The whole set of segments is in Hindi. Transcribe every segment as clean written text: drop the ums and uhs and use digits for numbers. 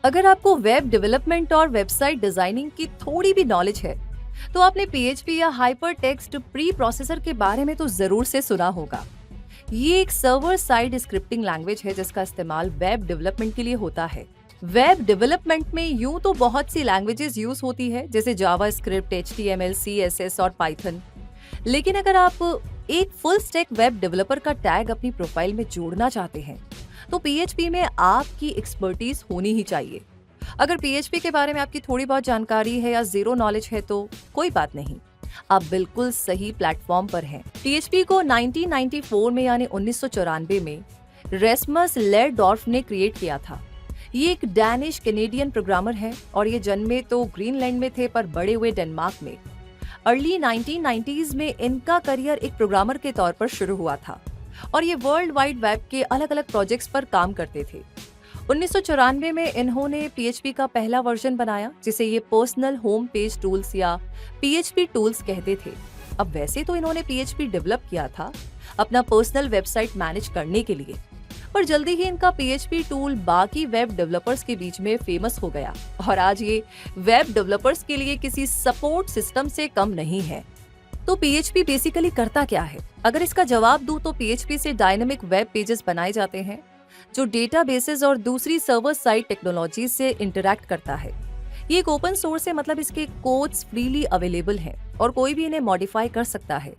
अगर आपको वेब डेवलपमेंट और वेबसाइट डिजाइनिंग की थोड़ी भी नॉलेज है, तो आपने पीएचपी या हाइपर टेक्स्ट प्री प्रोसेसर के बारे में तो जरूर से सुना होगा। ये एक सर्वर साइड स्क्रिप्टिंग लैंग्वेज है जिसका इस्तेमाल वेब डेवलपमेंट के लिए होता है। वेब डेवलपमेंट में यूं तो बहुत सी लैंग्वेजेस यूज होती है, जैसे जावा स्क्रिप्ट, HTML, CSS और पाइथन। लेकिन अगर आप एक फुल स्टैक वेब डेवलपर का टैग अपनी प्रोफाइल में जोड़ना चाहते हैं, तो पीएचपी में आपकी एक्सपर्टीज होनी ही चाहिए। अगर पीएचपी के बारे में आपकी थोड़ी बहुत जानकारी है या जीरो नॉलेज है तो कोई बात नहीं, आप बिल्कुल सही प्लेटफॉर्म पर हैं। पीएचपी को 1994 में यानी 1994 में रेस्मस लेरडॉर्फ ने क्रिएट किया था। ये एक डैनिश कैनेडियन प्रोग्रामर है और ये जन्मे तो ग्रीनलैंड में थे पर बड़े हुए डेनमार्क में। अर्ली 1990s में इनका करियर एक प्रोग्रामर के तौर पर शुरू हुआ था और ये वर्ल्ड वाइड वेब के अलग अलग प्रोजेक्ट्स पर काम करते थे। 1994 में इन्होंने पीएचपी का पहला वर्जन बनाया जिसे ये पर्सनल होम पेज टूल्स या पीएचपी टूल्स कहते थे। अब वैसे तो इन्होंने पीएचपी डेवलप किया था अपना पर्सनल वेबसाइट मैनेज करने के लिए, पर जल्दी ही इनका पीएचपी टूल बाकी वेब डेवलपर्स के बीच में फेमस हो गया और आज ये वेब डेवलपर्स के लिए किसी सपोर्ट सिस्टम से कम नहीं है। तो पीएचपी बेसिकली करता क्या है? अगर इसका जवाब दूं तो पीएचपी से डायनामिक वेब पेजेस बनाए जाते हैं जो डेटाबेसेस और दूसरी सर्वर साइड टेक्नोलॉजी से इंटरैक्ट करता है। ये एक ओपन सोर्स है, मतलब इसके कोड्स फ्रीली अवेलेबल हैं और कोई भी इन्हें मॉडिफाई कर सकता है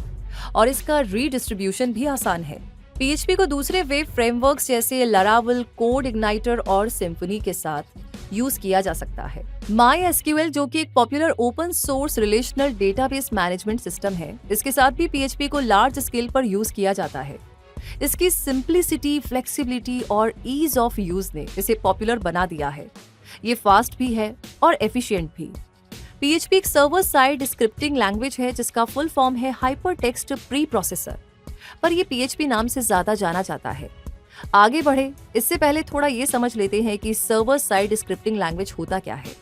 और इसका रीडिस्ट्रीब्यूशन भी आसान है। पीएचपी को दूसरे वेब फ्रेमवर्क्स जैसे लारावल, कोड इग्नाइटर और सिम्फनी के साथ यूज किया जा सकता है। MySQL जो कि एक popular open source relational database management system है, इसके साथ भी पीएचपी को लार्ज स्केल पर यूज किया जाता है। इसकी सिंप्लिसिटी, फ्लेक्सिबिलिटी और ईज ऑफ यूज ने इसे पॉपुलर बना दिया है। ये फास्ट भी है और एफिशिएंट भी। पीएचपी एक सर्वर साइड स्क्रिप्टिंग लैंग्वेज है जिसका फुल फॉर्म है हाइपर टेक्स्ट प्री प्रोसेसर, पर यह पीएचपी नाम से ज्यादा जाना जाता है। आगे बढ़े इससे पहले थोड़ा ये समझ लेते हैं कि सर्वर साइड स्क्रिप्टिंग लैंग्वेज होता क्या है।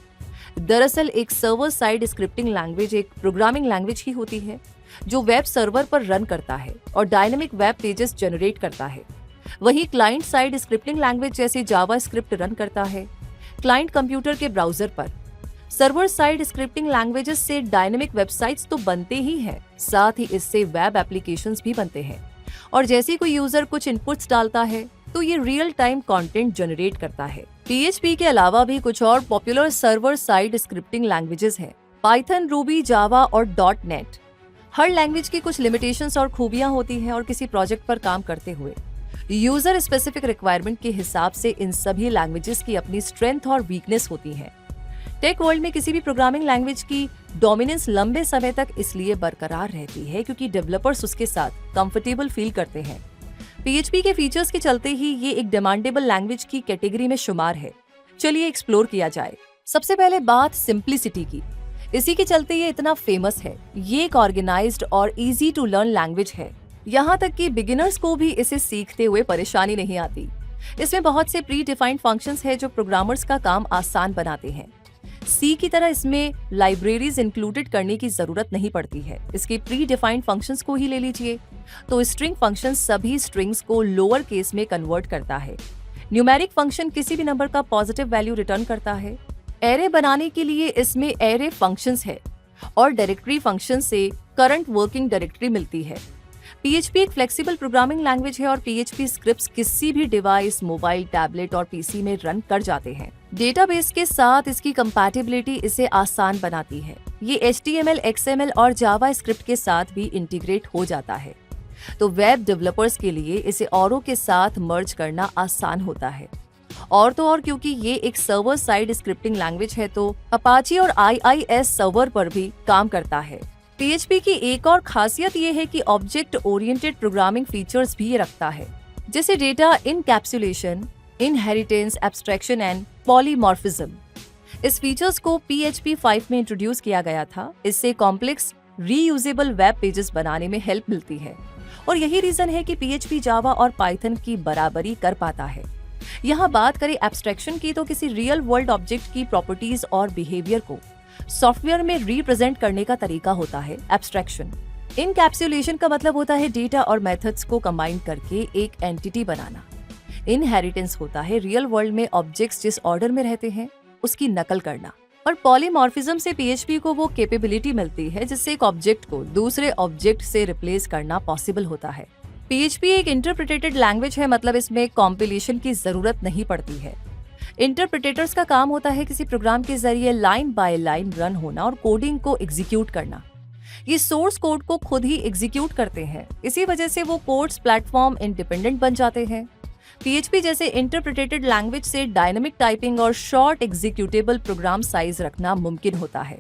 दरअसल एक सर्वर साइड स्क्रिप्टिंग लैंग्वेज एक प्रोग्रामिंग लैंग्वेज ही होती है जो वेब सर्वर पर रन करता है और डायनेमिक वेब पेजेस जनरेट करता है। वहीं क्लाइंट साइड स्क्रिप्टिंग लैंग्वेज जैसे जावा स्क्रिप्ट रन करता है क्लाइंट कंप्यूटर के ब्राउजर पर। सर्वर साइड स्क्रिप्टिंग लैंग्वेजेस से डायनेमिक वेबसाइट्स तो बनते ही हैं, साथ ही इससे वेब एप्लीकेशंस भी बनते हैं और जैसे कोई यूजर कुछ इनपुट्स डालता है तो ये रियल टाइम कंटेंट जनरेट करता है। पीएचपी के अलावा भी कुछ और popular server side scripting languages हैं, पाइथन, रूबी, जावा और .NET। हर लैंग्वेज की कुछ लिमिटेशंस और खूबियां होती हैं और किसी प्रोजेक्ट पर काम करते हुए यूजर स्पेसिफिक रिक्वायरमेंट के हिसाब से इन सभी लैंग्वेजेस की अपनी स्ट्रेंथ और वीकनेस होती है। टेक वर्ल्ड में किसी भी प्रोग्रामिंग लैंग्वेज की डोमिनेंस लंबे समय तक इसलिए बरकरार रहती है क्योंकि डेवलपर्स उसके साथ कंफर्टेबल फील करते हैं। पीएचपी के फीचर्स के चलते ही ये एक डिमांडेबल लैंग्वेज की कैटेगरी में शुमार है। चलिए एक्सप्लोर किया जाए। सबसे पहले बात सिंप्लिसिटी की। इसी के चलते ये इतना फेमस है। ये एक ऑर्गेनाइज्ड और इजी टू लर्न लैंग्वेज है, यहाँ तक कि बिगिनर्स को भी इसे सीखते हुए परेशानी नहीं आती। इसमें बहुत से प्री डिफाइंड फंक्शंस है जो प्रोग्रामर्स का काम आसान बनाते हैं। सी की तरह इसमें लाइब्रेरीज इंक्लूडेड करने की जरूरत नहीं पड़ती है। इसके प्री डिफाइंड फंक्शंस को ही ले लीजिए तो स्ट्रिंग फंक्शन सभी स्ट्रिंग्स को लोअर केस में कन्वर्ट करता है। न्यूमेरिक फंक्शन किसी भी नंबर का पॉजिटिव वैल्यू रिटर्न करता है। एरे बनाने के लिए इसमें एरे फंक्शंस है और डायरेक्टरी फंक्शन से करंट वर्किंग डायरेक्टरी मिलती है। पीएचपी एक फ्लेक्सिबल प्रोग्रामिंग लैंग्वेज है और पीएचपी स्क्रिप्ट्स किसी भी डिवाइस, मोबाइल, टैबलेट और पीसी में रन कर जाते हैं। डेटाबेस के साथ इसकी कंपैटिबिलिटी इसे आसान बनाती है। ये HTML, XML और जावा स्क्रिप्ट के साथ भी इंटीग्रेट हो जाता है, तो वेब डेवलपर्स के लिए इसे औरों के साथ मर्ज करना आसान होता है। और तो और क्योंकि ये एक सर्वर साइड स्क्रिप्टिंग लैंग्वेज है तो अपाची और IIS सर्वर पर भी काम करता है। पीएचपी की एक और खासियत ये है कि ऑब्जेक्ट ओरिएंटेड प्रोग्रामिंग फीचर्स भी रखता है, जैसे data encapsulation, inheritance, abstraction and polymorphism. इस फीचर्स को PHP 5 में इंट्रोड्यूस किया गया था। इससे कॉम्प्लेक्स रीयूजेबल वेब पेजेस बनाने में हेल्प मिलती है और यही रीजन है कि PHP जावा और पाइथन की बराबरी कर पाता है। यहाँ बात करें एब्स्ट्रैक्शन की तो किसी रियल वर्ल्ड ऑब्जेक्ट की प्रॉपर्टीज और बिहेवियर को सॉफ्टवेयर में रिप्रेजेंट करने का तरीका होता है एब्स्ट्रैक्शन। इनकैप्सुलेशन का मतलब होता है डेटा और मेथड्स को कंबाइन करके एक एंटिटी बनाना। इनहेरिटेंस होता है रियल वर्ल्ड में ऑब्जेक्ट्स जिस ऑर्डर में रहते हैं उसकी नकल करना। और पॉलीमॉर्फिज्म से पीएचपी को वो कैपेबिलिटी मिलती है जिससे एक ऑब्जेक्ट को दूसरे ऑब्जेक्ट से रिप्लेस करना पॉसिबल होता है। पीएचपी एक इंटरप्रिटेटेड लैंग्वेज है, मतलब इसमें कॉम्पिलेशन की जरूरत नहीं पड़ती है। इंटरप्रिटेटर्स का काम होता है किसी प्रोग्राम के जरिए लाइन बाय लाइन रन होना और कोडिंग को एग्जीक्यूट करना। ये सोर्स कोड को खुद ही एग्जीक्यूट करते हैं, इसी वजह से वो कोड्स प्लेटफॉर्म इंडिपेंडेंट बन जाते हैं। पीएचपी जैसे इंटरप्रिटेटेड लैंग्वेज से डायनामिक टाइपिंग और शॉर्ट एग्जीक्यूटेबल प्रोग्राम साइज रखना मुमकिन होता है।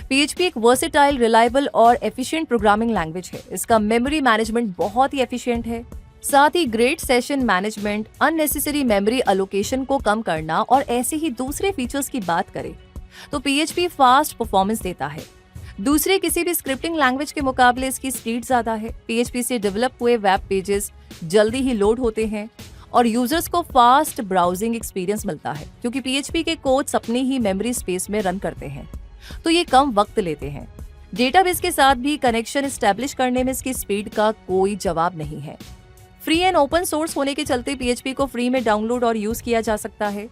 पीएचपी एक वर्सेटाइल, रिलायबल और एफिशिएंट प्रोग्रामिंग लैंग्वेज है। इसका मेमोरी मैनेजमेंट बहुत ही एफिशिएंट है, साथ ही great session management, unnecessary memory allocation को कम करना और ऐसे ही दूसरे फीचर्स की बात करें तो पीएचपी फास्ट परफॉर्मेंस देता है। दूसरे किसी भी स्क्रिप्टिंग लैंग्वेज के मुकाबले इसकी स्पीड ज्यादा है। पीएचपी से डेवलप हुए वेब पेजेस जल्दी ही लोड होते हैं और यूजर्स को फास्ट ब्राउजिंग एक्सपीरियंस मिलता है, क्योंकि पीएचपी के कोड्स अपनी ही मेमोरी स्पेस में रन करते हैं, तो ये कम वक्त लेते हैं। डेटाबेस के साथ भी कनेक्शन एस्टेब्लिश करने में इसकी स्पीड का कोई जवाब नहीं है। फ्री एंड ओपन सोर्स होने के चलते पीएचपी को फ्री में डाउनलोड और यूज किया जा सकता है।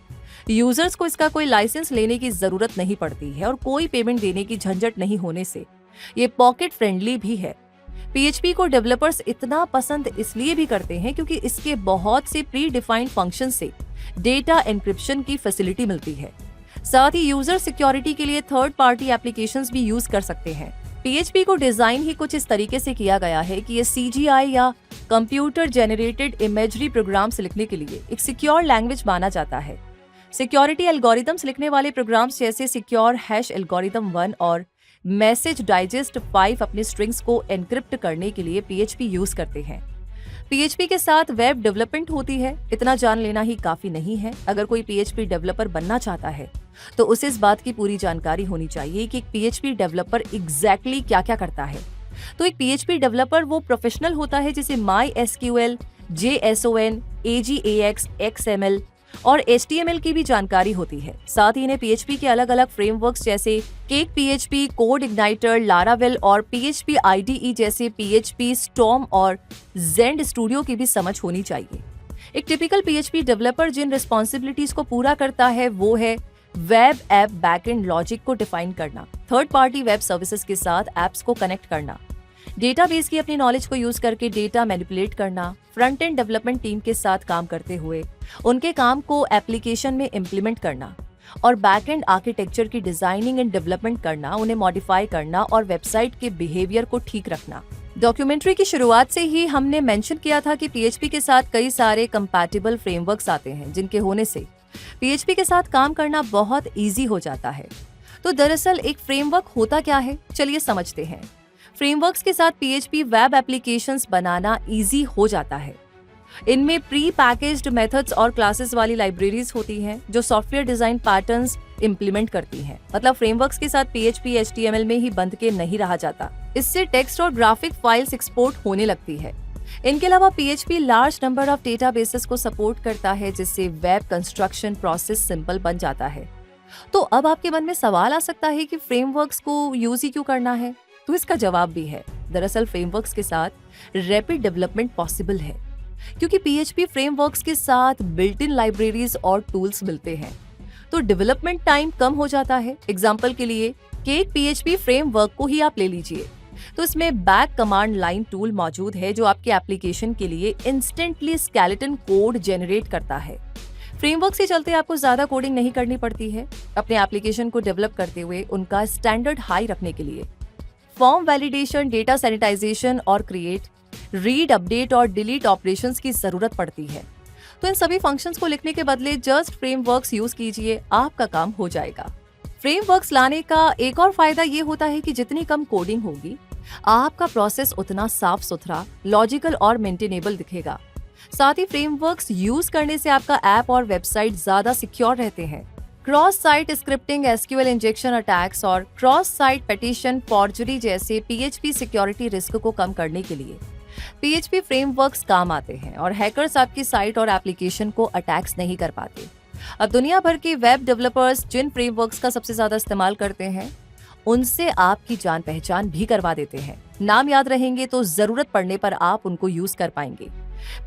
यूजर्स को इसका कोई लाइसेंस लेने की जरूरत नहीं पड़ती है और कोई पेमेंट देने की झंझट नहीं होने से ये पॉकेट फ्रेंडली भी है। पीएचपी को डेवलपर्स इतना पसंद इसलिए भी करते हैं क्योंकि इसके बहुत से प्री डिफाइंड फंक्शन से डेटा एन्क्रिप्शन की फैसिलिटी मिलती है। साथ ही यूजर सिक्योरिटी के लिए थर्ड पार्टी एप्लीकेशंस भी यूज कर सकते हैं। पीएचपी को डिजाइन ही कुछ इस तरीके से किया गया है कि ये सीजीआई या कंप्यूटर जेनरेटेड इमेजरी प्रोग्राम्स लिखने के लिए एक सिक्योर लैंग्वेज माना जाता है। सिक्योरिटी एल्गोरिथम्स लिखने वाले प्रोग्राम्स जैसे सिक्योर हैश एल्गोरिथम 1 और मैसेज डाइजेस्ट 5 अपने स्ट्रिंग्स को एनक्रिप्ट करने के लिए पीएचपी यूज करते हैं। पीएचपी के साथ वेब डेवलपमेंट होती है, इतना जान लेना ही काफी नहीं है। अगर कोई पीएचपी डेवलपर बनना चाहता है तो उसे इस बात की पूरी जानकारी होनी चाहिए कि एक पीएचपी डेवलपर एग्जैक्टली क्या-क्या करता है। तो एक पीएचपी डेवलपर वो प्रोफेशनल होता है जिसे MySQL, JSON, AJAX, XML और HTML की भी जानकारी होती है। साथ ही इन्हें पीएचपी के अलग-अलग फ्रेमवर्क्स जैसे cake PHP, code igniter, Laravel और पीएचपी IDE जैसे पीएचपी स्टॉर्म और जेंड स्टूडियो की भी समझ होनी चाहिए। एक टिपिकल पीएचपी डेवलपर जिन रिस्पॉन्सिबिलिटीज को पूरा करता है वो है वेब ऐप बैकएंड लॉजिक को डिफाइन करना, थर्ड पार्टी वेब सर्विसेज के साथ एप्स को कनेक्ट करना, डेटाबेस की अपनी नॉलेज को यूज करके डेटा मैनिपुलेट करना, फ्रंट एंड डेवलपमेंट टीम के साथ काम करते हुए उनके काम को एप्लीकेशन में इम्प्लीमेंट करना और बैक एंड आर्किटेक्चर की डिजाइनिंग एंड डेवलपमेंट करना, उन्हें मॉडिफाई करना और वेबसाइट के बिहेवियर को ठीक रखना। डॉक्यूमेंट्री की शुरुआत से ही हमने मेंशन किया था कि पीएचपी के साथ कई सारे कंपैटिबल फ्रेमवर्क्स आते हैं जिनके होने से पीएचपी के साथ काम करना बहुत इजी हो जाता है। तो दरअसल एक फ्रेमवर्क होता क्या है, चलिए समझते हैं। फ्रेमवर्क्स के साथ पीएचपी वेब एप्लीकेशंस बनाना इजी हो जाता है। इनमें प्री पैकेज्ड मेथड्स और क्लासेस वाली लाइब्रेरीज होती हैं जो सॉफ्टवेयर डिजाइन पैटर्न्स इंप्लीमेंट करती हैं। मतलब फ्रेमवर्क्स के साथ पीएचपी HTML में ही बंद के नहीं रहा जाता, इससे टेक्स्ट और ग्राफिक फाइल्स एक्सपोर्ट होने लगती है। इनके अलावा PHP large number of databases को सपोर्ट करता है जिससे वेब कंस्ट्रक्शन प्रोसेस सिंपल बन जाता है। तो अब आपके मन में सवाल आ सकता है कि फ्रेमवर्क्स को यूज ही क्यों करना है, तो इसका जवाब भी है। दरअसल फ्रेमवर्क्स के साथ रैपिड डेवलपमेंट पॉसिबल है क्योंकि पीएचपी फ्रेमवर्क्स के साथ बिल्ट इन लाइब्रेरीज और टूल्स मिलते हैं, तो डेवलपमेंट टाइम कम हो जाता है। एग्जांपल के लिए केक पीएचपी फ्रेमवर्क को ही आप ले लीजिए, तो इसमें बैक कमांड लाइन टूल मौजूद है जो आपके एप्लीकेशन के लिए इंस्टेंटली स्केलेटन कोड जनरेट करता है। फ्रेमवर्क से चलते आपको ज्यादा कोडिंग नहीं करनी पड़ती है अपने एप्लीकेशन को डेवलप करते हुए उनका स्टैंडर्ड हाई रखने के लिए। फॉर्म वैलिडेशन, डेटा सैनिटाइजेशन और क्रिएट, रीड, अपडेट और डिलीट ऑपरेशंस की जरूरत पड़ती है। तो इन सभी फंक्शंस को लिखने के बदले जस्ट फ्रेमवर्क्स यूज कीजिए, आपका काम हो जाएगा। फ्रेमवर्क्स लाने का एक और फायदा ये होता है कि जितनी कम कोडिंग होगी आपका प्रोसेस उतना साफ सुथरा, लॉजिकल और मेंटेनेबल दिखेगा। साथ ही फ्रेमवर्क्स यूज करने से आपका ऐप और वेबसाइट ज्यादा सिक्योर रहते हैं। Cross site scripting, SQL injection attacks और क्रॉस साइट पेटिशन फॉर्जरी जैसे पीएचपी सिक्योरिटी रिस्क को कम करने के लिए पीएचपी फ्रेमवर्क्स काम आते हैं और हैकर्स आपकी साइट और एप्लीकेशन को अटैक्स नहीं कर पाते। अब दुनिया भर के वेब डेवलपर्स जिन फ्रेमवर्क्स का सबसे ज्यादा इस्तेमाल करते हैं उनसे आपकी जान पहचान भी करवा देते हैं। नाम याद रहेंगे तो जरूरत पड़ने पर आप उनको यूज कर पाएंगे।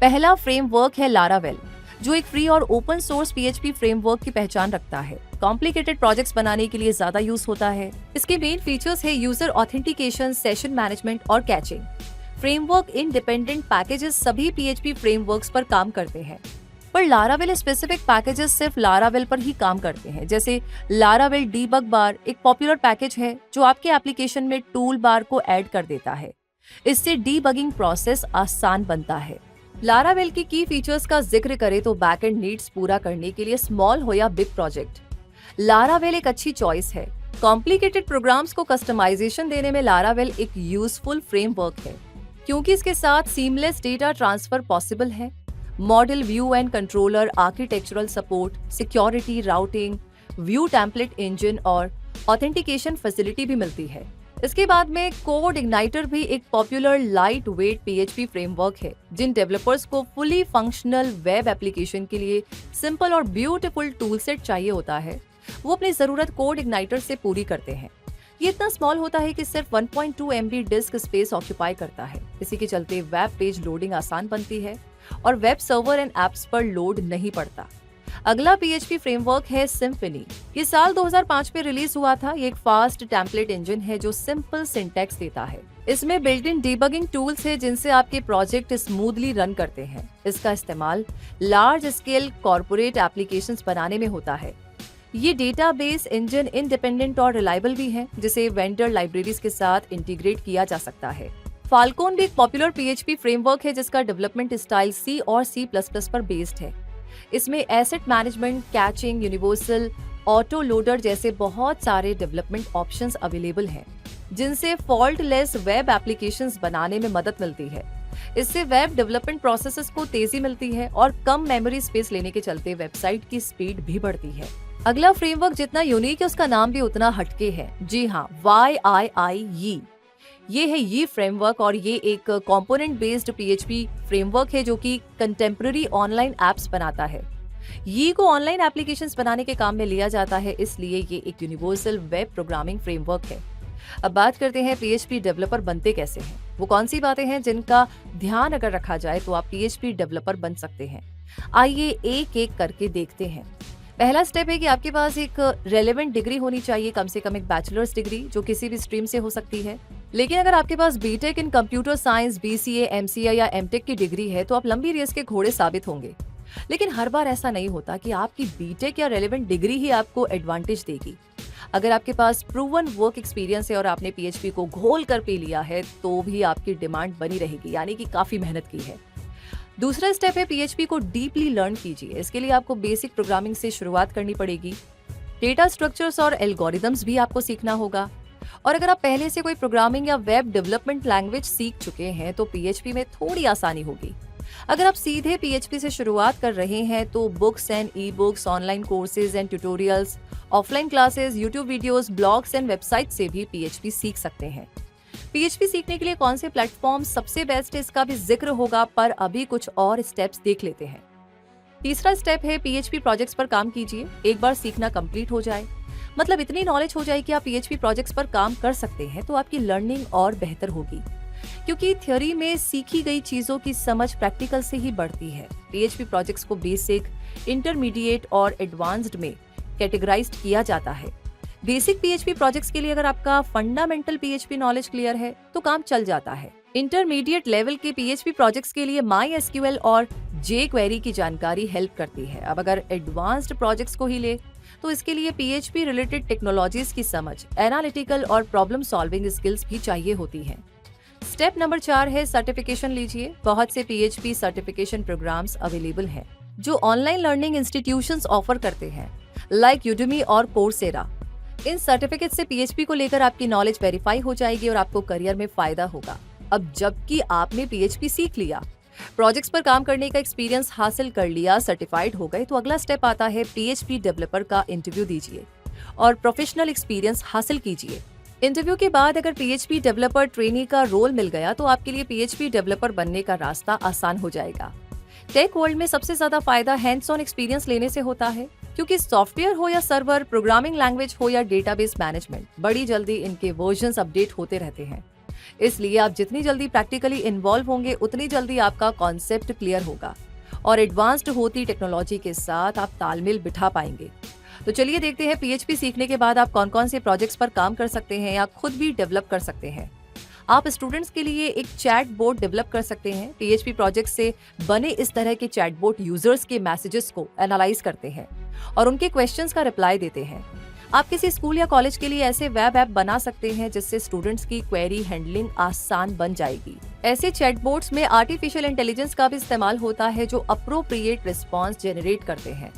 पहला फ्रेमवर्क है लारावेल। जो एक फ्री और ओपन सोर्स PHP फ्रेमवर्क की पहचान रखता है। कॉम्प्लिकेटेड प्रोजेक्ट्स बनाने के लिए ज्यादा यूज होता है। इसके मेन फीचर्स है यूजर ऑथेंटिकेशन, सेशन मैनेजमेंट और कैचिंग। फ्रेमवर्क इंडिपेंडेंट पैकेजेस सभी PHP फ्रेमवर्क्स पर काम करते हैं, पर लारावेल स्पेसिफिक पैकेजेस सिर्फ लारावेल पर ही काम करते हैं। जैसे लारावेल डीबग बार एक पॉपुलर पैकेज है जो आपके एप्लीकेशन में टूल बार को ऐड कर देता है। इससे डीबगिंग प्रोसेस आसान बनता है। लारावेल की की फीचर्स का जिक्र करें तो बैकएंड नीड्स पूरा करने के लिए स्मॉल हो या बिग प्रोजेक्ट, लारावेल एक अच्छी चॉइस है। कॉम्प्लिकेटेड प्रोग्राम्स को कस्टमाइजेशन देने में लारावेल एक यूजफुल फ्रेमवर्क है, क्योंकि इसके साथ सीमलेस डेटा ट्रांसफर पॉसिबल है। Model view and controller, architectural support, security, routing, view template engine और ऑथेंटिकेशन फैसिलिटी भी मिलती है। इसके बाद में कोड इग्नाइटर भी एक popular light weight PHP framework है। जिन डेवलपर्स को फुली फंक्शनल वेब एप्लीकेशन के लिए सिंपल और ब्यूटीफुल टूल सेट चाहिए होता है, वो अपनी जरूरत कोड इग्नाइटर से पूरी करते हैं। ये इतना स्मॉल होता है कि सिर्फ 1.2 MB डिस्क स्पेस ऑक्यूपाई करता है। इसी के चलते वेब पेज लोडिंग आसान बनती है और वेब सर्वर एंड एप्स पर लोड नहीं पड़ता। अगला PHP फ्रेमवर्क है सिम्फनी। ये साल 2005 में रिलीज हुआ था। ये एक फास्ट टेम्पलेट इंजन है जो सिंपल सिंटैक्स देता है। इसमें बिल्ट इन डीबगिंग टूल्स है जिनसे आपके प्रोजेक्ट स्मूथली रन करते हैं। इसका इस्तेमाल लार्ज स्केल कॉर्पोरेट एप्लीकेशंस बनाने में होता है। ये डेटाबेस इंजन इंडिपेंडेंट और रिलायबल भी है, जिसे वेंडर लाइब्रेरीज के साथ इंटीग्रेट किया जा सकता है। फाल्कोन भी एक पॉपुलर PHP फ्रेमवर्क है जिसका डेवलपमेंट स्टाइल C और C++ पर बेस्ड है। इसमें asset management, catching, universal auto loader जैसे बहुत सारे डेवलपमेंट ऑप्शंस अवेलेबल हैं, जिनसे फॉल्टलेस वेब एप्लीकेशंस बनाने में मदद मिलती है। इससे वेब डेवलपमेंट प्रोसेसेस को तेजी मिलती है और कम मेमोरी स्पेस लेने के चलते वेबसाइट की स्पीड भी बढ़ती है। अगला फ्रेमवर्क जितना यूनिक है उसका नाम भी उतना हटके है। जी हाँ, YII ये है ये फ्रेमवर्क और ये एक कंपोनेंट बेस्ड PHP फ्रेमवर्क है जो कि कंटेम्पररी ऑनलाइन एप्स बनाता है। ये को ऑनलाइन एप्लीकेशंस बनाने के काम में लिया जाता है, इसलिए ये एक यूनिवर्सल वेब प्रोग्रामिंग फ्रेमवर्क है। अब बात करते हैं PHP डेवलपर बनते कैसे हैं। वो कौन सी बातें हैं जिनका ध्यान अगर रखा जाए तो आप PHP डेवलपर बन सकते हैं। आइए एक एक करके देखते हैं। पहला स्टेप है कि आपके पास एक रेलेवेंट डिग्री होनी चाहिए, कम से कम एक बैचलर्स डिग्री जो किसी भी स्ट्रीम से हो सकती है। लेकिन अगर आपके पास BTech in computer science, BCA, MCA या MTech की डिग्री है तो आप लंबी रेस के घोड़े साबित होंगे। लेकिन हर बार ऐसा नहीं होता कि आपकी बीटेक या रेलेवेंट डिग्री ही आपको एडवांटेज देगी। अगर आपके पास प्रूवन वर्क एक्सपीरियंस है और आपने PHP को घोल कर पी लिया है तो भी आपकी डिमांड बनी रहेगी, यानी कि काफी मेहनत की है। दूसरा स्टेप है PHP को डीपली लर्न कीजिए। इसके लिए आपको बेसिक प्रोग्रामिंग से शुरुआत करनी पड़ेगी। डेटा स्ट्रक्चर्स और एल्गोरिदम्स भी आपको सीखना होगा। और अगर आप पहले से कोई प्रोग्रामिंग या वेब डेवलपमेंट लैंग्वेज सीख चुके हैं तो PHP में थोड़ी आसानी होगी। अगर आप सीधे PHP से शुरुआत कर रहे हैं तो books and e books, online courses and tutorials, offline classes, YouTube videos, blogs and website से भी PHP सीख सकते हैं। PHP सीखने के लिए कौन से प्लेटफॉर्म सबसे बेस्ट है इसका भी जिक्र होगा, पर अभी कुछ और स्टेप्स देख लेते हैं। तीसरा स्टेप है PHP प्रोजेक्ट्स पर काम कीजिए। एक बार सीखना कंप्लीट हो जाए, मतलब इतनी नॉलेज हो जाए कि आप PHP प्रोजेक्ट्स पर काम कर सकते हैं, तो आपकी लर्निंग और बेहतर होगी, क्योंकि थ्योरी में सीखी गई चीजों की समझ प्रैक्टिकल से ही बढ़ती है। PHP प्रोजेक्ट्स को बेसिक, इंटरमीडिएट और एडवांस्ड में कैटेगराइज्ड किया जाता है। बेसिक PHP प्रोजेक्ट्स के लिए अगर आपका फंडामेंटल PHP नॉलेज क्लियर है तो काम चल जाता है। इंटरमीडिएट लेवल के PHP प्रोजेक्ट्स के लिए MySQL और jQuery की जानकारी हेल्प करती है। अब अगर एडवांस्ड प्रोजेक्ट्स को ही ले तो इसके लिए PHP रिलेटेड टेक्नोलॉजीज की समझ, एनालिटिकल और प्रॉब्लम सॉल्विंग स्किल्स भी चाहिए होती हैं। स्टेप नंबर 4 है सर्टिफिकेशन लीजिए। बहुत से PHP सर्टिफिकेशन प्रोग्राम्स अवेलेबल हैं जो ऑनलाइन लर्निंग इंस्टीट्यूशंस ऑफर करते हैं, लाइक यूडेमी और कोर्सेरा। इन सर्टिफिकेट से PHP को लेकर आपकी नॉलेज वेरीफाई हो जाएगी और आपको करियर में फायदा होगा। अब जबकि आपने PHP सीख लिया, प्रोजेक्ट्स पर काम करने का एक्सपीरियंस हासिल कर लिया, सर्टिफाइड हो गए, तो अगला स्टेप आता है PHP डेवलपर का इंटरव्यू दीजिए और प्रोफेशनल एक्सपीरियंस हासिल कीजिए। इंटरव्यू के बाद अगर PHP डेवलपर ट्रेनी का रोल मिल गया तो आपके लिए PHP डेवलपर बनने का रास्ता आसान हो जाएगा। टेक वर्ल्ड में सबसे ज्यादा फायदा हैंड्स ऑन एक्सपीरियंस लेने से होता है, क्योंकि सॉफ्टवेयर हो या सर्वर, प्रोग्रामिंग लैंग्वेज हो या डेटाबेस मैनेजमेंट, बड़ी जल्दी इनके वर्जन्स अपडेट होते रहते हैं। इसलिए आप जितनी जल्दी प्रैक्टिकली इन्वॉल्व होंगे उतनी जल्दी आपका कॉन्सेप्ट क्लियर होगा और एडवांस्ड होती टेक्नोलॉजी के साथ आप तालमेल बिठा पाएंगे। तो चलिए देखते हैं पीएचपी सीखने के बाद आप कौन-कौन से प्रोजेक्ट्स पर काम कर सकते हैं या खुद भी डेवलप कर सकते हैं। आप स्टूडेंट्स के लिए एक चैट बोट डेवलप कर सकते हैं। पीएचपी प्रोजेक्ट से बने इस तरह के चैट बोट यूजर्स के मैसेजेस को एनालाइज करते हैं और उनके क्वेश्चंस का रिप्लाई देते हैं। आप किसी स्कूल या कॉलेज के लिए ऐसे वेब ऐप बना सकते हैं जिससे स्टूडेंट्स की क्वेरी हैंडलिंग आसान बन जाएगी। ऐसे चैटबॉट्स में आर्टिफिशियल इंटेलिजेंस का भी इस्तेमाल होता है जो अप्रोप्रिएट रिस्पॉन्स जनरेट करते हैं।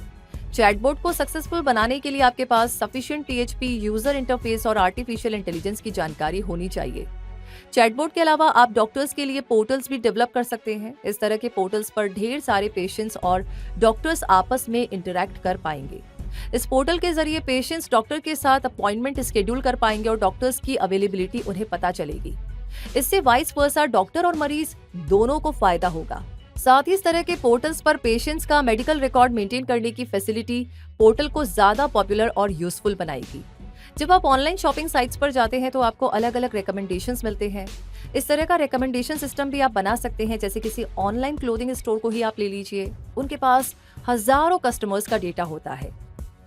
चैटबॉट को सक्सेसफुल बनाने के लिए आपके पास सफिशिएंट पीएचपी यूजर इंटरफेस और आर्टिफिशियल इंटेलिजेंस की जानकारी होनी चाहिए। चैटबॉट के अलावा आप डॉक्टर्स के लिए पोर्टल्स भी डेवलप कर सकते हैं। इस तरह के पोर्टल्स पर ढेर सारे पेशेंट्स और डॉक्टर्स आपस में इंटरैक्ट कर पाएंगे। इस पोर्टल के जरिए पेशेंट्स डॉक्टर के साथ अपॉइंटमेंट शेड्यूल कर पाएंगे और डॉक्टर्स की अवेलेबिलिटी उन्हें पता चलेगी। इससे वाइस वर्सा डॉक्टर और मरीज दोनों को फायदा होगा। साथ ही इस तरह के पोर्टल्स पर पेशेंट्स का मेडिकल रिकॉर्ड मेंटेन करने की फैसिलिटी पोर्टल को ज्यादा पॉपुलर और यूजफुल बनाएगी। जब आप ऑनलाइन शॉपिंग साइट्स पर जाते हैं तो आपको अलग अलग रिकमेंडेशंस मिलते हैं। इस तरह का रिकमेंडेशन सिस्टम भी आप बना सकते हैं। जैसे किसी ऑनलाइन क्लोथिंग स्टोर को ही आप ले लीजिए, उनके पास हजारों कस्टमर्स का डेटा होता है।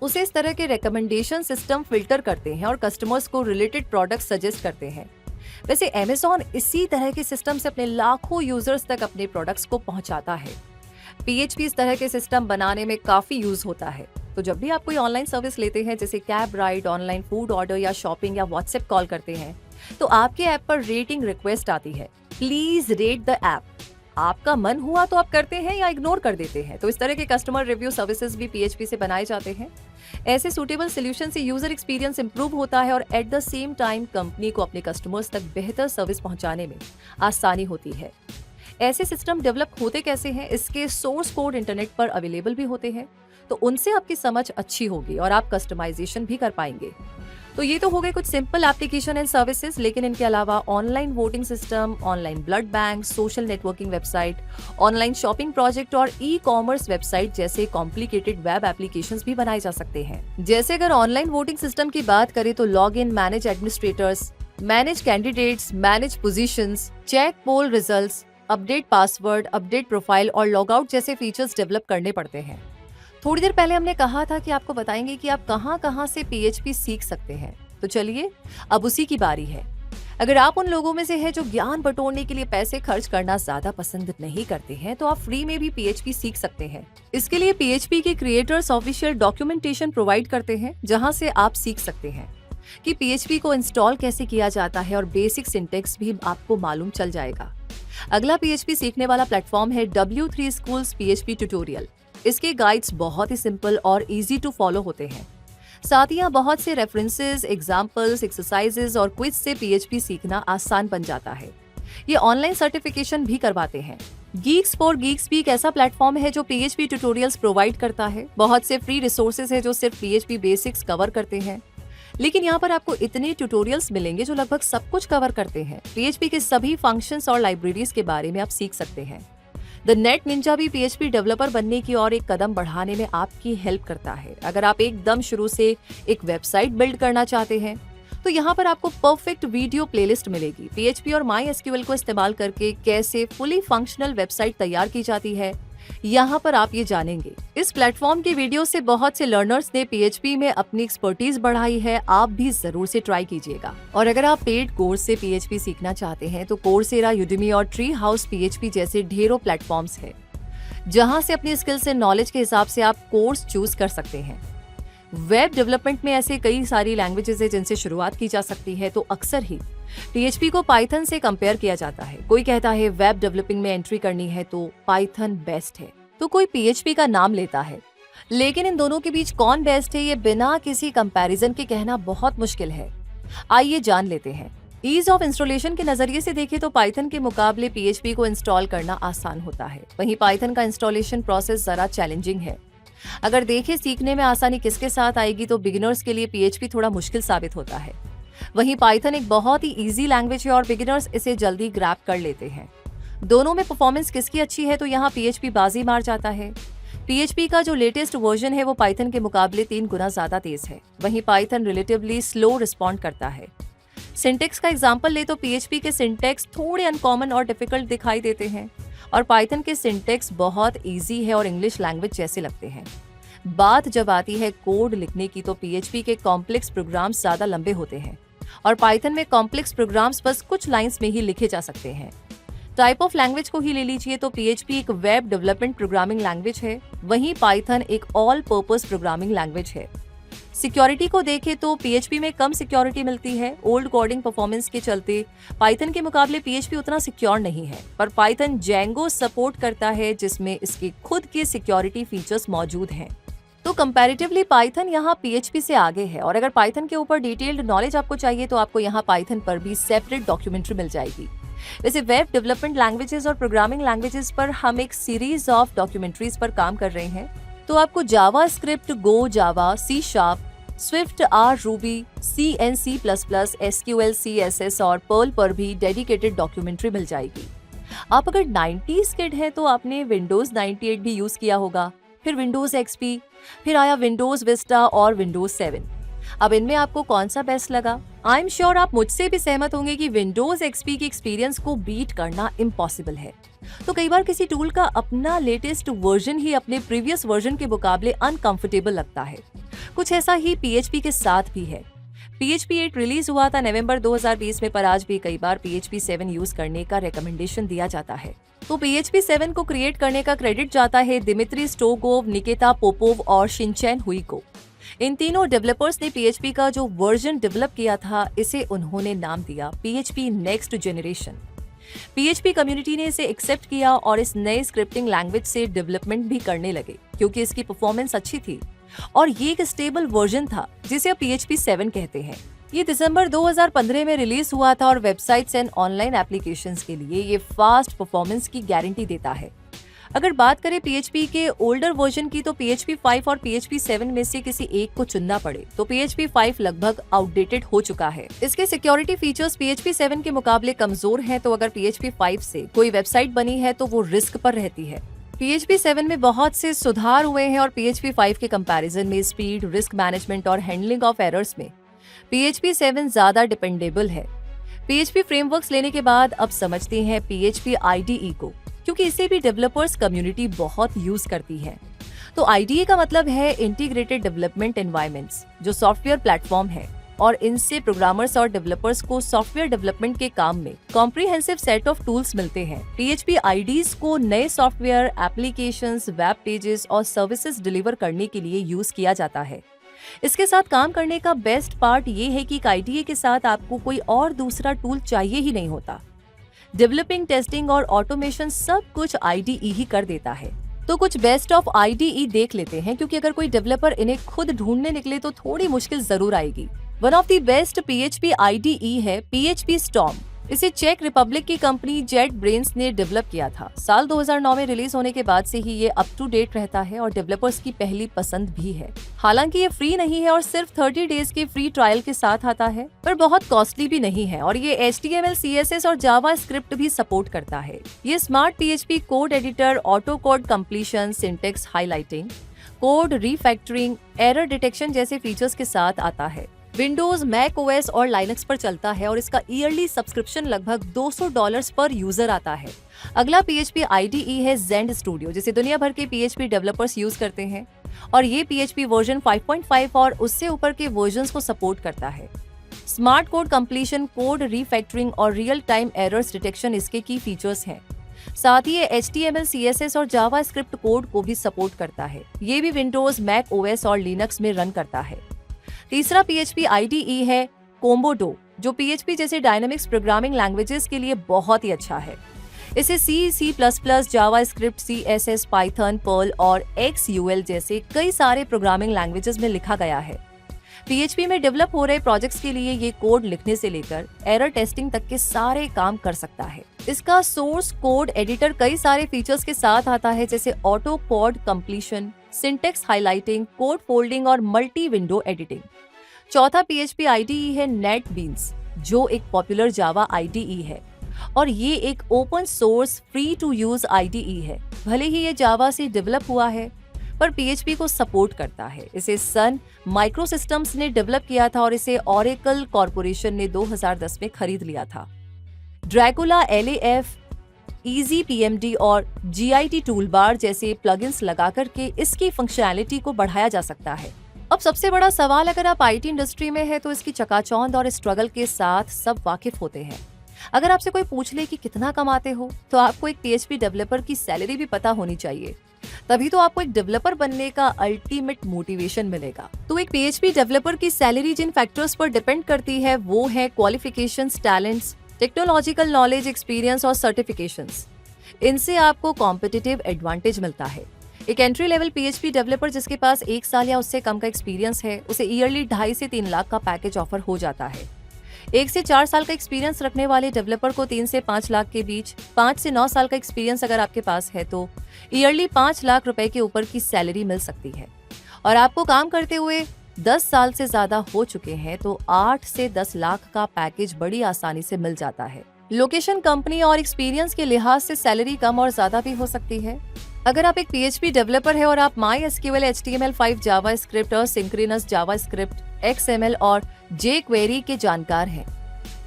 उसे इस तरह के रिकमेंडेशन सिस्टम फिल्टर करते हैं और कस्टमर्स को रिलेटेड प्रोडक्ट सजेस्ट करते हैं। वैसे अमेज़न इसी तरह के सिस्टम से अपने लाखों यूजर्स तक अपने प्रोडक्ट्स को पहुंचाता है। पीएचपी इस तरह के सिस्टम बनाने में काफी यूज होता है। तो जब भी आप कोई ऑनलाइन सर्विस लेते हैं जैसे cab ride, online food order या शॉपिंग या व्हाट्सएप कॉल करते हैं तो आपके ऐप पर रेटिंग रिक्वेस्ट आती है, प्लीज रेट द ऐप। आपका मन हुआ तो आप करते हैं या इग्नोर कर देते हैं। तो इस तरह के कस्टमर रिव्यू सर्विसेज भी पीएचपी से बनाए जाते हैं। ऐसे सूटेबल सॉल्यूशन से यूजर एक्सपीरियंस इंप्रूव होता है और at the same time company को अपने कस्टमर्स तक बेहतर सर्विस पहुंचाने में आसानी होती है। ऐसे सिस्टम डेवलप होते कैसे हैं, इसके सोर्स कोड इंटरनेट पर अवेलेबल भी होते हैं, तो उनसे आपकी समझ अच्छी होगी और आप कस्टमाइजेशन भी कर पाएंगे। तो ये तो हो गए कुछ सिंपल एप्लीकेशन एंड सर्विसेज, लेकिन इनके अलावा online voting system, online blood bank, social networking website, online shopping project और ई कॉमर्स वेबसाइट जैसे कॉम्प्लिकेटेड वेब एप्लीकेशंस भी बनाए जा सकते हैं। जैसे अगर ऑनलाइन वोटिंग सिस्टम की बात करें तो log in, manage administrators, manage candidates, manage positions, check poll results, update password, update profile और लॉग आउट जैसे फीचर्स डेवलप करने पड़ते हैं। थोड़ी देर पहले हमने कहा था कि आपको बताएंगे कि आप कहां से पीएचपी सीख सकते हैं। तो चलिए अब उसी की बारी है। अगर आप उन लोगों में से हैं जो ज्ञान बटोरने के लिए पैसे खर्च करना ज्यादा पसंद नहीं करते हैं तो आप फ्री में भी पीएचपी सीख सकते हैं। इसके लिए पीएचपी के क्रिएटर्स ऑफिशियल डॉक्यूमेंटेशन प्रोवाइड करते हैं जहां से आप सीख सकते हैं कि पीएचपी को इंस्टॉल कैसे किया जाता है और बेसिक सिंटेक्स भी आपको मालूम चल जाएगा। अगला पीएचपी सीखने वाला प्लेटफॉर्म है W3 स्कूल्स पीएचपी ट्यूटोरियल। इसके गाइड्स बहुत ही सिंपल और इजी टू फॉलो होते हैं। साथ ही यहाँ बहुत से रेफरेंसेस, एग्जाम्पल्स, एक्सरसाइजेज और क्विज से पीएचपी सीखना आसान बन जाता है। ये ऑनलाइन सर्टिफिकेशन भी करवाते हैं। गीक्स फॉर गीक्स भी एक ऐसा प्लेटफॉर्म है जो पीएचपी ट्यूटोरियल्स प्रोवाइड करता है। बहुत से फ्री रिसोर्सेज है जो सिर्फ पीएचपी बेसिक्स कवर करते हैं, लेकिन यहाँ पर आपको इतने ट्यूटोरियल्स मिलेंगे जो लगभग सब कुछ कवर करते हैं। पीएचपी के सभी फंक्शंस और लाइब्रेरीज के बारे में आप सीख सकते हैं। द नेट निंजा भी पीएचपी डेवलपर बनने की और एक कदम बढ़ाने में आपकी हेल्प करता है। अगर आप एकदम शुरू से एक वेबसाइट बिल्ड करना चाहते हैं तो यहाँ पर आपको परफेक्ट वीडियो प्लेलिस्ट मिलेगी। पीएचपी और MySQL को इस्तेमाल करके कैसे फुली फंक्शनल वेबसाइट तैयार की जाती है, यहाँ पर आप ये जानेंगे। इस प्लेटफॉर्म की वीडियो से बहुत से लर्नर्स ने पीएचपी में अपनी एक्सपर्टीज बढ़ाई है। आप भी जरूर से ट्राई कीजिएगा। और अगर आप पेड कोर्स से पीएचपी सीखना चाहते हैं तो कोर्सेरा, यूडेमी और ट्री हाउस पीएचपी जैसे ढेरों प्लेटफॉर्म्स हैं जहां से अपनी स्किल्स एंड नॉलेज के हिसाब से आप कोर्स चूज कर सकते हैं। वेब डेवलपमेंट में ऐसे कई सारी लैंग्वेजेस है जिनसे शुरुआत की जा सकती है, तो अक्सर ही पीएचपी को पाइथन से कंपेयर किया जाता है। कोई कहता है वेब डेवलपिंग में एंट्री करनी है तो पाइथन बेस्ट है, तो कोई पीएचपी का नाम लेता है। लेकिन इन दोनों के बीच कौन बेस्ट है ये बिना किसी कंपैरिजन के कहना बहुत मुश्किल है। आइए जान लेते हैं। ईज ऑफ इंस्टॉलेशन के नजरिए से देखें तो पाइथन के मुकाबले पीएचपी को इंस्टॉल करना आसान होता है। वहीं पाइथन का इंस्टॉलेशन प्रोसेस जरा चैलेंजिंग है। अगर देखें सीखने में आसानी किसके साथ आएगी तो बिगिनर्स के लिए पीएचपी थोड़ा मुश्किल साबित होता है। वहीं पाइथन एक बहुत ही इजी लैंग्वेज है और बिगिनर्स इसे जल्दी ग्रैब कर लेते हैं। दोनों में परफॉर्मेंस किसकी अच्छी है तो यहाँ पीएचपी बाजी मार जाता है। पीएचपी का जो लेटेस्ट वर्जन है वो पाइथन के मुकाबले 3 गुना ज्यादा तेज है। वहीं पाइथन रिलेटिवली स्लो रिस्पॉन्ड करता है। सिंटेक्स का एग्जांपल ले तो पीएचपी के सिंटेक्स थोड़े अनकॉमन और डिफिकल्ट दिखाई देते हैं और पाइथन के सिंटेक्स बहुत इजी है और इंग्लिश लैंग्वेज जैसे लगते हैं। बात जब आती है कोड लिखने की तो पीएचपी के कॉम्प्लेक्स प्रोग्राम्स ज्यादा लंबे होते हैं और पाइथन में कॉम्प्लेक्स प्रोग्राम्स बस कुछ लाइंस में ही लिखे जा सकते हैं। टाइप ऑफ लैंग्वेज को ही ले लीजिए तो पीएचपी एक वेब डेवलपमेंट प्रोग्रामिंग लैंग्वेज है, वहीं पाइथन एक ऑल पर्पस प्रोग्रामिंग लैंग्वेज है। सिक्योरिटी को देखें तो पीएचपी में कम सिक्योरिटी मिलती है। ओल्ड कोडिंग परफॉर्मेंस के चलते पाइथन के मुकाबले पीएचपी उतना सिक्योर नहीं है, पर पाइथन जेंगो सपोर्ट करता है जिसमें इसके खुद के सिक्योरिटी फीचर्स मौजूद हैं। तो कंपैरेटिवली पाइथन यहाँ पीएचपी से आगे है और अगर पाइथन के ऊपर डिटेल्ड नॉलेज आपको चाहिए तो आपको यहाँ पाइथन पर भी सेपरेट डॉक्यूमेंट्री मिल जाएगी। वैसे वेब डेवलपमेंट लैंग्वेजेस और प्रोग्रामिंग लैंग्वेजेस पर हम एक सीरीज ऑफ डॉक्यूमेंट्रीज पर काम कर रहे हैं, तो आपको JavaScript, Go, Java, C sharp, Swift, R, Ruby, CN, C++, SQL, CSS और पर्ल पर भी डेडिकेटेड डॉक्यूमेंट्री मिल जाएगी। आप अगर 90s किड हैं तो आपने विंडोज 98 भी यूज किया होगा, फिर विंडोज XP, फिर आया विंडोज विस्टा और विंडोज 7। अब इनमें आपको कौन सा बेस्ट लगा? आई एम श्योर आप मुझसे भी सहमत होंगे कि विंडोज XP की एक्सपीरियंस को बीट करना इम्पॉसिबल है। तो कई बार किसी टूल का अपना लेटेस्ट वर्जन ही अपने प्रीवियस वर्जन के मुकाबले अनकंफर्टेबल लगता है। कुछ ऐसा ही PHP के साथ भी है। PHP 8 रिलीज हुआ था नवंबर 2020 में, पर आज भी कई बार PHP 7 यूज करने का रिकमेंडेशन दिया जाता है। तो PHP 7 को क्रिएट करने का क्रेडिट जाता है दिमित्री स्टोगोव, निकिता पोपोव और शिनचैन हुई को। इन तीनों डेवलपर्स ने PHP का जो वर्जन डेवलप किया था, इसे उन्होंने नाम दिया PHP next generation. PHP community ने इसे एक्सेप्ट किया और इस नए स्क्रिप्टिंग लैंग्वेज से डेवलपमेंट भी करने लगे क्योंकि इसकी परफॉर्मेंस अच्छी थी और ये एक स्टेबल वर्जन था जिसे अब PHP 7 कहते हैं। ये दिसंबर 2015 में रिलीज हुआ था और वेबसाइट्स एंड ऑनलाइन एप्लीकेशंस के लिए ये फास्ट परफॉर्मेंस की गारंटी देता है। अगर बात करें PHP के ओल्डर वर्जन की तो PHP 5 और PHP 7 में से किसी एक को चुनना पड़े तो PHP 5 लगभग आउटडेटेड हो चुका है। इसके सिक्योरिटी फीचर्स PHP 7 के मुकाबले कमजोर हैं, तो अगर PHP 5 से कोई वेबसाइट बनी है तो वो रिस्क पर रहती है। PHP 7 में बहुत से सुधार हुए हैं और PHP 5 के कंपैरिजन में स्पीड, रिस्क मैनेजमेंट और हैंडलिंग ऑफ एरर्स में PHP 7 ज्यादा डिपेंडेबल है। PHP फ्रेमवर्क्स लेने के बाद अब समझते हैं PHP IDE को, क्योंकि इसे भी डेवलपर्स कम्युनिटी बहुत यूज करती है। तो IDE का मतलब है इंटीग्रेटेड डेवलपमेंट एनवायरनमेंट्स, जो सॉफ्टवेयर प्लेटफॉर्म है और इनसे प्रोग्रामर्स और डेवलपर्स को सॉफ्टवेयर डेवलपमेंट के काम में कॉम्प्रिहेंसिव सेट ऑफ टूल्स मिलते हैं। PHP IDEs को नए सॉफ्टवेयर, एप्लीकेशंस, वेब पेजेस और सर्विसेज डिलीवर करने के लिए यूज किया जाता है। इसके साथ काम करने का बेस्ट पार्ट ये है कि IDE के साथ आपको कोई और दूसरा टूल चाहिए ही नहीं होता। डेवलपिंग, टेस्टिंग और ऑटोमेशन सब कुछ IDE ही कर देता है। तो कुछ बेस्ट ऑफ IDE देख लेते हैं, क्योंकि अगर कोई डेवलपर इन्हें खुद ढूंढने निकले तो थोड़ी मुश्किल जरूर आएगी। One of the best PHP IDE है PHP Storm। इसे चेक रिपब्लिक की कंपनी JetBrains ने डेवलप किया था। साल 2009 में रिलीज होने के बाद से ही ये अप टू डेट रहता है और डेवलपर्स की पहली पसंद भी है। हालांकि ये फ्री नहीं है और सिर्फ 30 डेज के फ्री ट्रायल के साथ आता है, पर बहुत कॉस्टली भी नहीं है और ये HTML, CSS और जावा स्क्रिप्ट भी सपोर्ट करता है। ये smart PHP code editor, auto code completion, syntax highlighting, code refactoring, error detection जैसे फीचर्स के साथ आता है। विंडोज, मैक OS और लाइनक्स पर चलता है और इसका ईयरली सब्सक्रिप्शन लगभग $200 पर यूजर आता है। अगला PHP IDE है Zend Studio, जिसे दुनिया भर के PHP डेवलपर्स यूज करते हैं और ये PHP वर्जन 5.5 और उससे ऊपर के वर्जन्स को सपोर्ट करता है। Smart code completion, code refactoring और रियल टाइम एरर्स डिटेक्शन इसके की फीचर्स हैं। साथ ही ये HTML, CSS और जावा स्क्रिप्ट कोड को भी सपोर्ट करता है। ये भी विंडोज, मैक OS और लिनक्स में रन करता है। तीसरा PHP IDE है Kombodo, जो PHP जैसे डायनामिक्स प्रोग्रामिंग लैंग्वेजेस के लिए बहुत ही अच्छा है। इसे C++, JavaScript, CSS, Python, Perl और XUL जैसे कई सारे प्रोग्रामिंग लैंग्वेजेस में लिखा गया है। PHP में डेवलप हो रहे प्रोजेक्ट्स के लिए ये कोड लिखने से लेकर एरर टेस्टिंग तक के सारे काम कर सकता है। इसका सोर्स कोड एडिटर कई सारे फीचर्स के साथ आता है, जैसे auto code completion, syntax highlighting, code folding और मल्टी विंडो एडिटिंग। चौथा PHP IDE है NetBeans, जो एक पॉपुलर जावा IDE है और ये एक open source free to use IDE है। भले ही ये जावा से डेवलप हुआ है, पर PHP को सपोर्ट करता है। इसे सन माइक्रोसिस्टम्स ने डेवलप किया था और इसे ओरेकल कॉर्पोरेशन ने 2010 में खरीद लिया था। ड्रैकुला LAF इजी पीएमडी और जीआईटी टूलबार जैसे प्लगइन्स लगा करके इसकी फंक्शनैलिटी को बढ़ाया जा सकता है। अब सबसे बड़ा सवाल, अगर आप आईटी इंडस्ट्री में है तो इसकी चकाचौंध और स्ट्रगल के साथ सब वाकिफ होते हैं। अगर आपसे कोई पूछ ले कि कितना कमाते हो, तो आपको एक पीएचपी डेवलपर की सैलरी भी पता होनी चाहिए। तभी तो आपको एक डेवलपर बनने का अल्टीमेट मोटिवेशन मिलेगा। तो एक पीएचपी डेवलपर की सैलरी जिन फैक्टर्स पर डिपेंड करती है वो है qualifications, talents, technological knowledge, experience और सर्टिफिकेशंस। इनसे आपको कॉम्पिटिटिव एडवांटेज मिलता है। एक एंट्री लेवल पीएचपी डेवलपर जिसके पास 1 साल या उससे कम का एक्सपीरियंस है, उसे ईयरली 2.5 से 3 लाख का पैकेज ऑफर हो जाता है। 1 से 4 साल का एक्सपीरियंस रखने वाले डेवलपर को 3 से 5 लाख के बीच, 5 से 9 साल का एक्सपीरियंस अगर आपके पास है तो ईयरली 5 लाख रुपए के ऊपर की सैलरी मिल सकती है। और आपको काम करते हुए 10 साल से ज्यादा हो चुके हैं तो 8 से 10 लाख का पैकेज बड़ी आसानी से मिल जाता है। लोकेशन, कंपनी और एक्सपीरियंस के लिहाज से सैलरी कम और ज्यादा भी हो सकती है। अगर आप एक पीएचपी डेवलपर है और आप MySQL, HTML5, जावास्क्रिप्ट और सिंक्रोनस जावास्क्रिप्ट, XML और jQuery के जानकार हैं,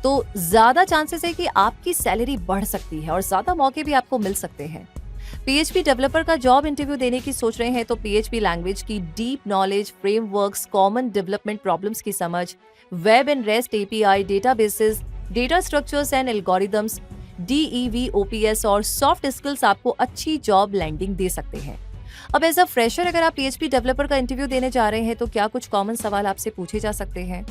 तो ज्यादा चांसेस है कि आपकी सैलरी बढ़ सकती है और ज्यादा मौके भी आपको मिल सकते हैं। पीएचपी डेवलपर का जॉब इंटरव्यू देने की सोच रहे हैं तो पीएचपी लैंग्वेज की deep knowledge, frameworks, common development problems की समझ, web and rest API, databases, data structures and algorithms, DEV, OPS और सॉफ्ट स्किल्स आपको अच्छी जॉब लैंडिंग दे सकते हैं। अब एज अ फ्रेशर अगर आप पीएचपी डेवलपर का इंटरव्यू देने जा रहे हैं तो क्या कुछ कॉमन सवाल आपसे पूछे जा सकते हैं।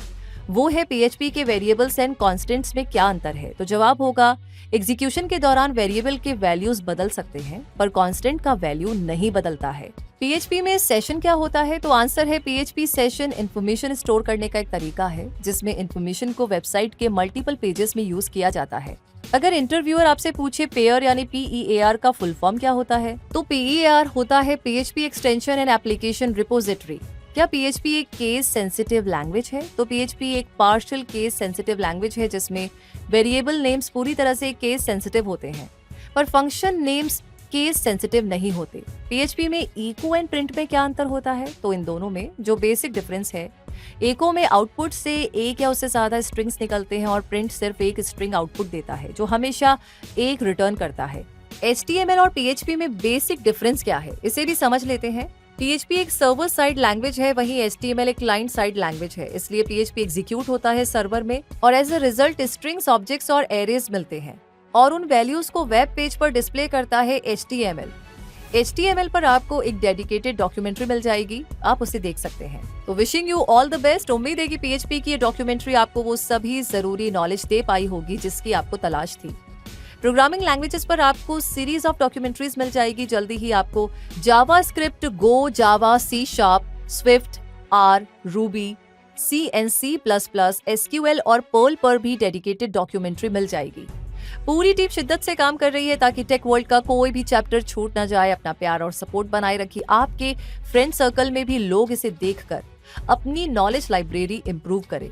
वो है पीएचपी के वेरिएबल्स एंड कॉन्स्टेंट्स में क्या अंतर है। तो जवाब होगा, एग्जीक्यूशन के दौरान वेरिएबल के वैल्यूज बदल सकते हैं पर कांस्टेंट का वैल्यू नहीं बदलता है। पीएचपी में सेशन क्या होता है, तो आंसर है पीएचपी सेशन इंफॉर्मेशन स्टोर करने का एक तरीका है जिसमें इंफॉर्मेशन को वेबसाइट के मल्टीपल पेजेस में यूज किया जाता है। अगर इंटरव्यूअर आपसे पूछे पेयर यानी PEAR का फुल फॉर्म क्या होता है, तो PEAR होता है PHP extension and application repository. क्या पीएचपी एक केस सेंसिटिव लैंग्वेज है, तो पीएचपी एक पार्शियल केस सेंसिटिव लैंग्वेज है जिसमें वेरिएबल नेम्स पूरी तरह से केस सेंसिटिव होते हैं पर फंक्शन नेम्स केस सेंसिटिव नहीं होते। पीएचपी में इको एंड प्रिंट में क्या अंतर होता है, तो इन दोनों में जो बेसिक डिफरेंस है, इको में आउटपुट से एक या उससे ज्यादा स्ट्रिंग्स निकलते हैं और प्रिंट सिर्फ एक स्ट्रिंग आउटपुट देता है जो हमेशा एक रिटर्न करता है। HTML और पीएचपी में बेसिक डिफरेंस क्या है, इसे भी समझ लेते हैं। पीएचपी एक सर्वर साइड लैंग्वेज है, वहीं HTML एक क्लाइंट साइड लैंग्वेज है। इसलिए पीएचपी एग्जीक्यूट होता है सर्वर में और as a result strings, objects और एरेज मिलते हैं और उन वैल्यूज को वेब पेज पर डिस्प्ले करता है HTML। HTML पर आपको एक डेडिकेटेड डॉक्यूमेंट्री मिल जाएगी, आप उसे देख सकते हैं। तो wishing you all the best. उम्मीद है कि पीएचपी की ये डॉक्यूमेंट्री आपको वो सभी जरूरी नॉलेज दे पाई होगी जिसकी आपको तलाश थी। प्रोग्रामिंग लैंग्वेजेस पर आपको सीरीज ऑफ डॉक्यूमेंट्रीज मिल जाएगी। जल्दी ही आपको JavaScript, go, Java, C#, Swift, R, Ruby, C and C++, SQL और पर्ल पर भी डेडिकेटेड डॉक्यूमेंट्री मिल जाएगी। पूरी टीम शिद्दत से काम कर रही है ताकि टेक वर्ल्ड का कोई भी चैप्टर छूट ना जाए। अपना प्यार और सपोर्ट बनाए रखिए। आपके फ्रेंड सर्कल में भी लोग इसे देखकर अपनी नॉलेज लाइब्रेरी इंप्रूव करें।